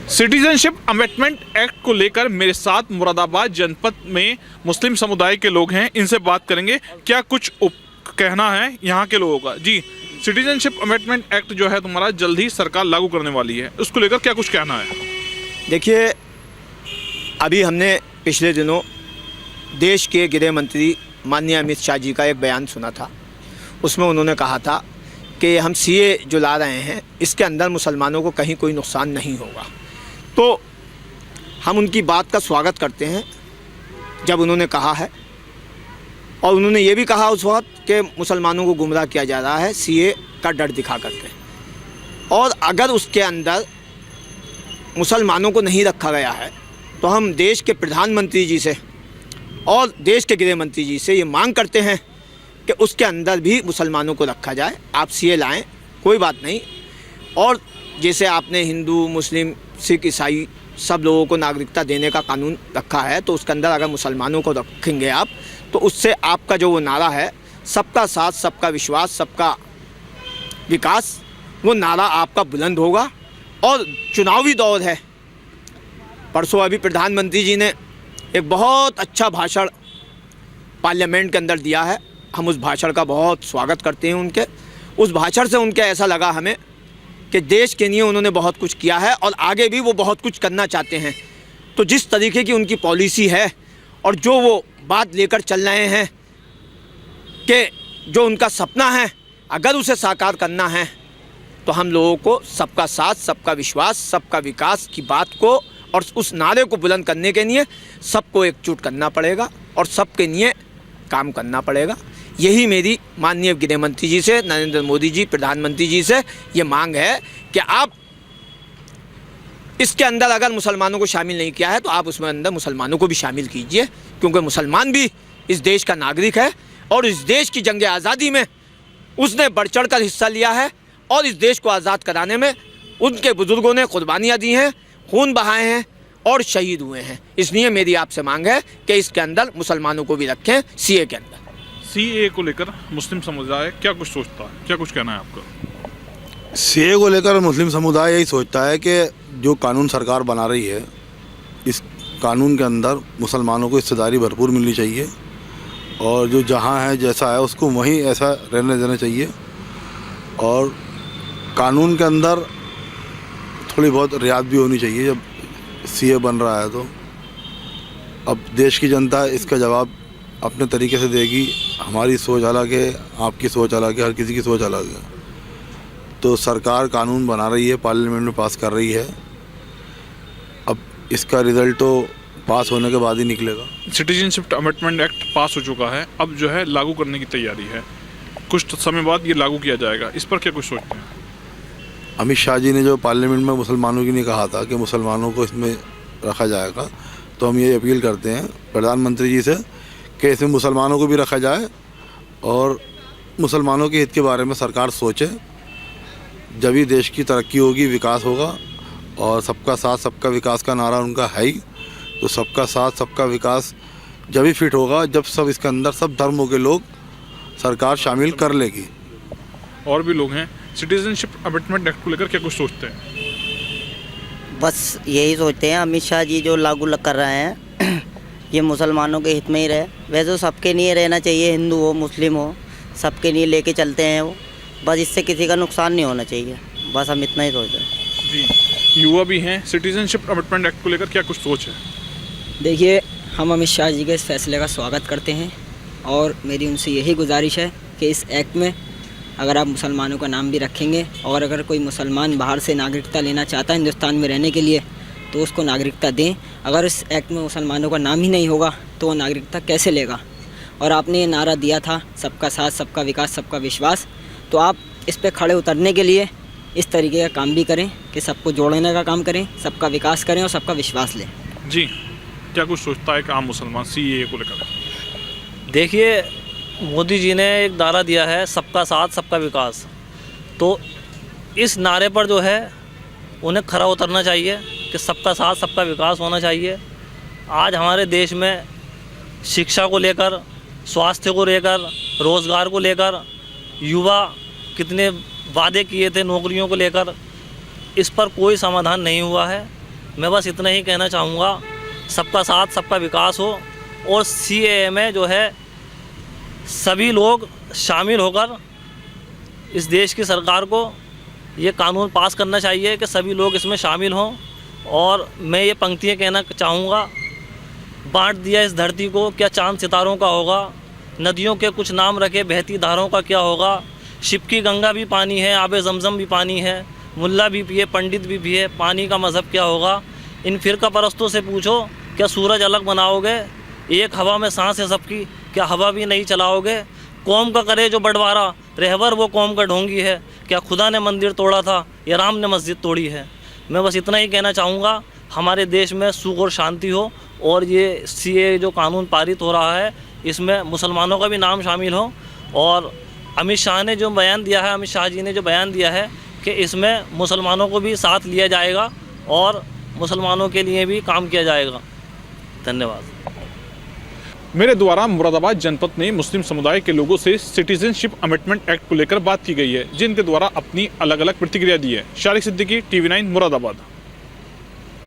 Citizenship amendment act को लेकर मेरे साथ मुरादाबाद जनपद में मुस्लिम समुदाय के लोग हैं। इनसे बात करेंगे क्या कुछ कहना है यहाँ के लोगों का। जी, सिटीजनशिप अमेंडमेंट एक्ट जो है तुम्हारा जल्द ही सरकार लागू करने वाली है, उसको लेकर क्या कुछ कहना है? देखिए, अभी हमने पिछले दिनों देश के गृह मंत्री माननीय अमित शाह जी का एक बयान सुना था। उसमें उन्होंने कहा था कि हम सीए जो ला रहे हैं इसके अंदर मुसलमानों को कहीं कोई नुकसान नहीं होगा। तो हम उनकी बात का स्वागत करते हैं जब उन्होंने कहा है, और उन्होंने ये भी कहा उस वक्त कि मुसलमानों को गुमराह किया जा रहा है सीए का डर दिखा करके, और अगर उसके अंदर मुसलमानों को नहीं रखा गया है तो हम देश के प्रधानमंत्री जी से और देश के गृह मंत्री जी से ये मांग करते हैं कि उसके अंदर भी मुसलमानों को रखा जाए। आप सीए लाएं, कोई बात नहीं। और जैसे आपने हिंदू, मुस्लिम, सिख, ईसाई सब लोगों को नागरिकता देने का कानून रखा है, तो उसके अंदर अगर मुसलमानों को रखेंगे आप, तो उससे आपका जो वो नारा है सबका साथ, सबका विश्वास, सबका विकास, वो नारा आपका बुलंद होगा। और चुनावी दौर है, परसों अभी प्रधानमंत्री जी ने एक बहुत अच्छा भाषण पार्लियामेंट के अंदर दिया है। हम उस भाषण का बहुत स्वागत करते हैं उनके। उस भाषण से उनके ऐसा लगा हमें कि देश के लिए उन्होंने बहुत कुछ किया है और आगे भी वो बहुत कुछ करना चाहते हैं। तो जिस तरीके की उनकी पॉलिसी है और जो वो बात लेकर चल रहे हैं कि जो उनका सपना है, अगर उसे साकार करना है तो हम लोगों को सबका साथ, सबका विश्वास, सबका विकास की बात को और उस नारे को बुलंद करने के लिए सबको एकजुट करना पड़ेगा और सबके लिए काम करना पड़ेगा। यही मेरी माननीय गृह मंत्री जी से, नरेंद्र मोदी जी, प्रधानमंत्री जी से ये मांग है कि आप इसके अंदर अगर मुसलमानों को शामिल नहीं किया है तो आप उसमें अंदर मुसलमानों को भी शामिल कीजिए, क्योंकि मुसलमान भी इस देश का नागरिक है और इस देश की जंग आज़ादी में उसने बढ़ चढ़ कर हिस्सा लिया है और इस देश को आज़ाद कराने में उनके बुज़ुर्गों ने कुर्बानियाँ दी हैं, खून बहाए हैं और शहीद हुए हैं। इसलिए मेरी आपसे मांग है कि इसके अंदर मुसलमानों को भी रखें सीए के अंदर। सीए को लेकर मुस्लिम समुदाय क्या कुछ सोचता है, क्या कुछ कहना है आपका? सीए को लेकर मुस्लिम समुदाय यही सोचता है कि जो कानून सरकार बना रही है, इस कानून के अंदर मुसलमानों को हिस्सेदारी भरपूर मिलनी चाहिए और जो जहाँ है जैसा है उसको वहीं ऐसा रहने देना चाहिए। और कानून के अंदर थोड़ी बहुत रियायत भी होनी चाहिए। जब सीए बन रहा है तो अब देश की जनता इसका जवाब अपने तरीके से देगी। हमारी सोच अलग है, आपकी सोच अलग है, हर किसी की सोच अलग है। तो सरकार कानून बना रही है, पार्लियामेंट में पास कर रही है। अब इसका रिज़ल्ट तो पास होने के बाद ही निकलेगा। सिटीजनशिप अमेंडमेंट एक्ट पास हो चुका है, अब जो है लागू करने की तैयारी है। कुछ समय बाद ये लागू किया जाएगा, इस पर क्या कुछ सोचते हैं? अमित शाह जी ने जो पार्लियामेंट में मुसलमानों की नहीं कहा था कि मुसलमानों को इसमें रखा जाएगा, तो हम ये अपील करते हैं प्रधानमंत्री जी से कि इसमें मुसलमानों को भी रखा जाए और मुसलमानों के हित के बारे में सरकार सोचे। जब ही देश की तरक्की होगी, विकास होगा। और सबका साथ, सबका विकास का नारा उनका है ही। तो सबका साथ, सबका विकास जब ही फिट होगा जब सब इसके अंदर सब धर्मों के लोग सरकार शामिल कर लेगी। और भी लोग हैं, सिटीजनशिप अमेंडमेंट एक्ट को लेकर क्या कुछ सोचते हैं? बस यही सोचते हैं अमित शाह जी जो लागू कर रहे हैं ये मुसलमानों के हित में ही रहे। वैसे तो सबके लिए रहना चाहिए, हिंदू हो, मुस्लिम हो, सबके लिए लेके चलते हैं वो। बस इससे किसी का नुकसान नहीं होना चाहिए, बस हम इतना ही सोच रहे हैं। जी, युवा भी हैं, सिटीजनशिप अमेंडमेंट एक्ट को लेकर क्या कुछ सोच है? देखिए, हम अमित शाह जी के इस फैसले का स्वागत करते हैं और मेरी उनसे यही गुजारिश है कि इस एक्ट में अगर आप मुसलमानों का नाम भी रखेंगे और अगर कोई मुसलमान बाहर से नागरिकता लेना चाहता है हिंदुस्तान में रहने के लिए तो उसको नागरिकता दें। अगर इस एक्ट में मुसलमानों का नाम ही नहीं होगा तो वो नागरिकता कैसे लेगा? और आपने ये नारा दिया था सबका साथ, सबका विकास, सबका विश्वास, तो आप इस पे खड़े उतरने के लिए इस तरीके का काम भी करें कि सबको जोड़ने का काम करें, सबका विकास करें और सबका विश्वास लें। जी, क्या कुछ सोचता है कि आम मुसलमान सीए को लेकर? देखिए, मोदी जी ने एक नारा दिया है सबका साथ, सबका विकास। तो इस नारे पर जो है उन्हें खरा उतरना चाहिए कि सबका साथ, सबका विकास होना चाहिए। आज हमारे देश में शिक्षा को लेकर, स्वास्थ्य को लेकर, रोज़गार को लेकर युवा कितने वादे किए थे नौकरियों को लेकर, इस पर कोई समाधान नहीं हुआ है। मैं बस इतना ही कहना चाहूँगा, सबका साथ सबका विकास हो और CAA में जो है सभी लोग शामिल होकर इस देश की सरकार को ये कानून पास करना चाहिए कि सभी लोग इसमें शामिल हों। और मैं ये पंक्तियाँ कहना चाहूँगा, बांट दिया इस धरती को, क्या चांद सितारों का होगा, नदियों के कुछ नाम रखे बहती धारों का क्या होगा, शिव की गंगा भी पानी है, आबे ज़मज़म भी पानी है, मुल्ला भी पिए पंडित भी पिए, पानी का मज़हब क्या होगा। इन फ़िरका परस्तों से पूछो, क्या सूरज अलग बनाओगे, एक हवा में सांस है सबकी, क्या हवा भी नहीं चलाओगे। कौम का करे जो बंटवारा, रहबर वो कौम का ढोंगी है, क्या खुदा ने मंदिर तोड़ा था या राम ने मस्जिद तोड़ी है। मैं बस इतना ही कहना चाहूँगा, हमारे देश में सुख और शांति हो और ये CAA जो कानून पारित हो रहा है इसमें मुसलमानों का भी नाम शामिल हो। और अमित शाह ने जो बयान दिया है, अमित शाह जी ने जो बयान दिया है कि इसमें मुसलमानों को भी साथ लिया जाएगा और मुसलमानों के लिए भी काम किया जाएगा। धन्यवाद। मेरे द्वारा मुरादाबाद जनपद में मुस्लिम समुदाय के लोगों से सिटीजनशिप अमेंडमेंट एक्ट को लेकर बात की गई है, जिनके द्वारा अपनी अलग अलग प्रतिक्रिया दी है। शारिक सिद्दीकी, TV9 मुरादाबाद।